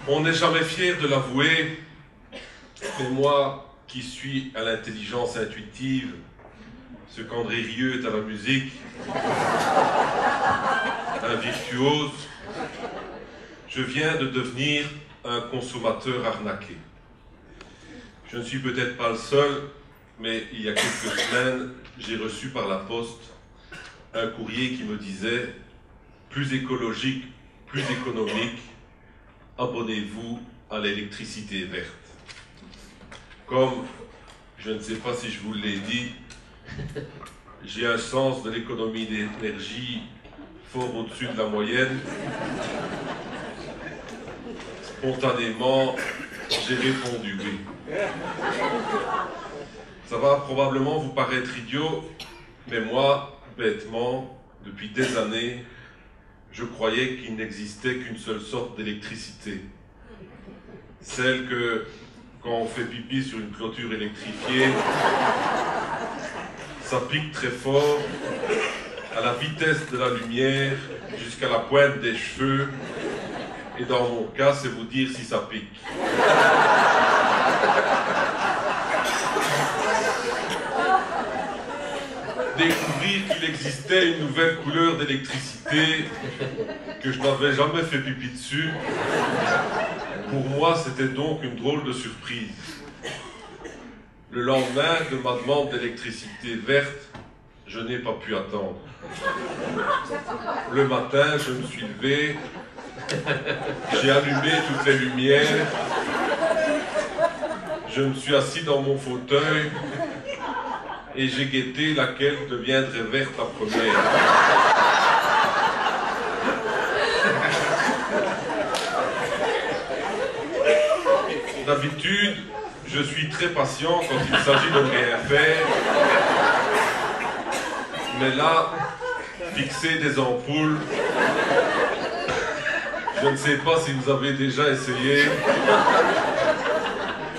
On n'est jamais fier de l'avouer, mais moi qui suis à l'intelligence intuitive, ce qu'André Rieu est à la musique, un virtuose, je viens de devenir un consommateur arnaqué. Je ne suis peut-être pas le seul, mais il y a quelques semaines, j'ai reçu par la poste un courrier qui me disait « Plus écologique, plus économique, abonnez-vous à l'électricité verte ». Comme, je ne sais pas si je vous l'ai dit, j'ai un sens de l'économie d'énergie fort au-dessus de la moyenne. Spontanément, j'ai répondu oui. Ça va probablement vous paraître idiot, mais moi, bêtement, depuis des années, je croyais qu'il n'existait qu'une seule sorte d'électricité. Celle que, quand on fait pipi sur une clôture électrifiée, ça pique très fort, à la vitesse de la lumière, jusqu'à la pointe des cheveux, et dans mon cas, c'est vous dire si ça pique. Découvrir qu'il existait une nouvelle couleur d'électricité, que je n'avais jamais fait pipi dessus, pour moi, c'était donc une drôle de surprise. Le lendemain de ma demande d'électricité verte, je n'ai pas pu attendre. Le matin, je me suis levé, j'ai allumé toutes les lumières, je me suis assis dans mon fauteuil et j'ai guetté laquelle deviendrait verte la première. D'habitude, je suis très patient quand il s'agit de rien faire. Mais là, fixer des ampoules, je ne sais pas si vous avez déjà essayé,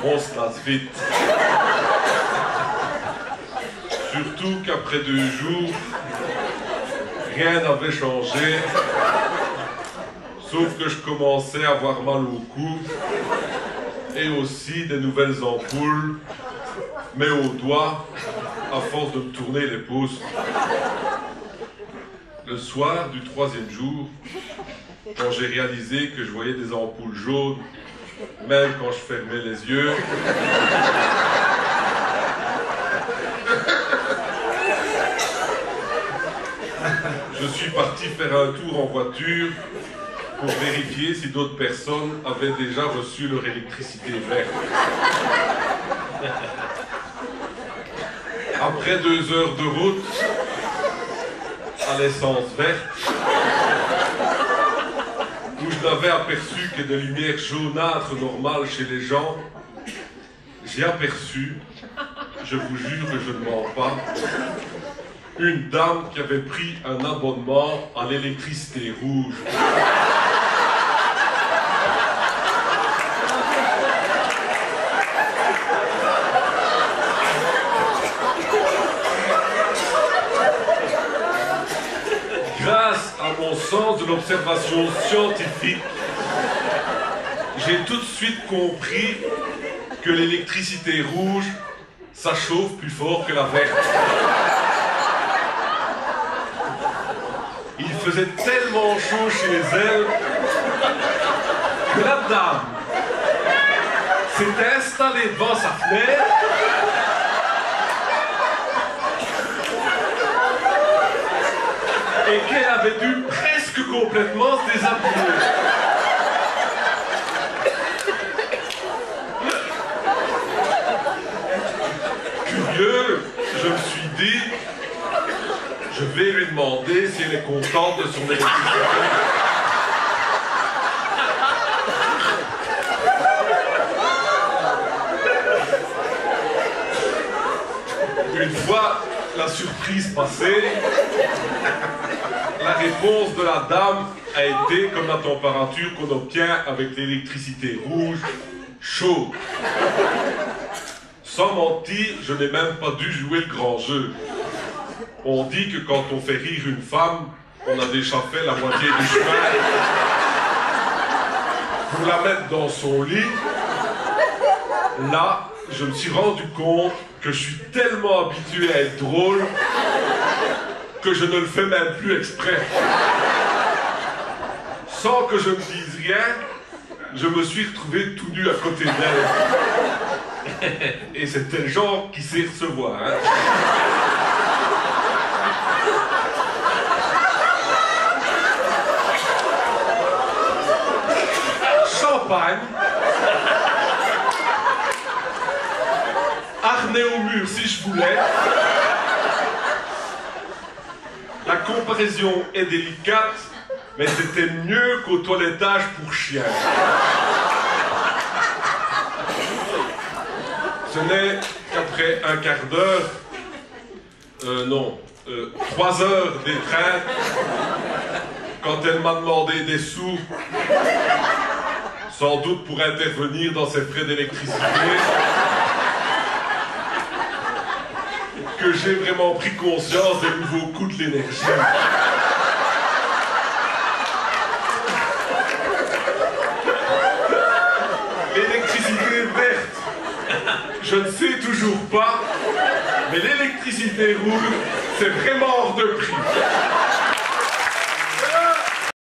on se lasse vite. Surtout qu'après 2 jours, rien n'avait changé, sauf que je commençais à avoir mal au cou, et aussi des nouvelles ampoules, mais au doigt, à force de me tourner les pouces. Le soir du 3e jour, quand j'ai réalisé que je voyais des ampoules jaunes, même quand je fermais les yeux, je suis parti faire un tour en voiture pour vérifier si d'autres personnes avaient déjà reçu leur électricité verte. Après 2 heures de route, à l'essence verte, où je n'avais aperçu que des lumières jaunâtres normales chez les gens, j'ai aperçu, je vous jure que je ne mens pas, une dame qui avait pris un abonnement à l'électricité rouge. Grâce à mon sens de l'observation scientifique, j'ai tout de suite compris que l'électricité rouge, ça chauffe plus fort que la verte. Il faisait tellement chaud chez elle que la dame s'était installée devant sa fenêtre et qu'elle avait dû presque complètement se déshabiller. Curieux, je me suis dit, je vais lui demander si elle est contente de son électricité. Une fois la surprise passée, la réponse de la dame a été comme la température qu'on obtient avec l'électricité rouge, chaud. Sans mentir, je n'ai même pas dû jouer le grand jeu. On dit que quand on fait rire une femme, on a déjà fait la moitié du chemin. pour la mettre dans son lit, là, je me suis rendu compte que je suis tellement habitué à être drôle que je ne le fais même plus exprès. Sans que je ne dise rien, je me suis retrouvé tout nu à côté d'elle. Et c'était le genre qui sait recevoir. Hein. Champagne. Harnais au mur si je voulais. La comparaison est délicate, mais c'était mieux qu'au toilettage pour chien. Ce n'est qu'après un quart d'heure, 3 heures d'étreinte, quand elle m'a demandé des sous, sans doute pour intervenir dans ses frais d'électricité, que j'ai vraiment pris conscience des nouveaux coûts de l'énergie. L'électricité verte, je ne sais toujours pas, mais l'électricité rouge, c'est vraiment hors de prix.